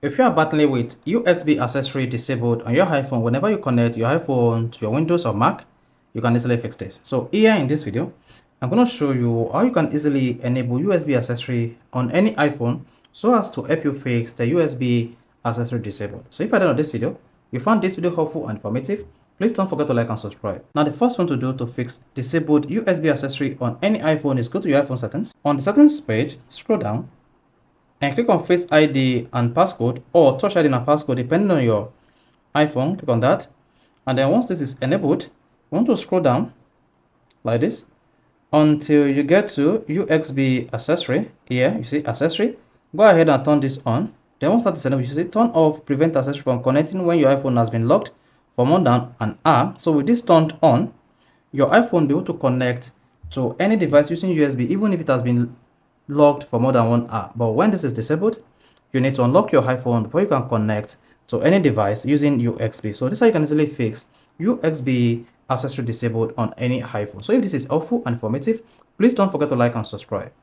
If you are battling with USB accessory disabled on your iPhone, whenever you connect your iPhone to your Windows or Mac, you can easily fix this. So here in this video, I'm going to show you how you can easily enable USB accessory on any iPhone so as to help you fix the USB accessory disabled. So if I done this video, you found this video helpful and informative, please don't forget to like and subscribe. Now the first one to do to fix disabled USB accessory on any iPhone is go to your iPhone settings. On the settings page, scroll down and click on Face ID and passcode or Touch ID and passcode depending on your iPhone. Click on that, and then once this is enabled, you want to scroll down like this until you get to USB accessory. Here you see accessory. Go ahead and turn this on. Then once that is enabled, you see turn off prevent accessory from connecting when your iPhone has been locked for more than an hour. So with this turned on, your iPhone will be able to connect to any device using USB even if it has been locked for more than 1 hour. But when this is disabled, you need to unlock your iPhone before you can connect to any device using USB. So this is how you can easily fix USB accessory disabled on any iPhone. So if this is helpful and informative, please don't forget to like and subscribe.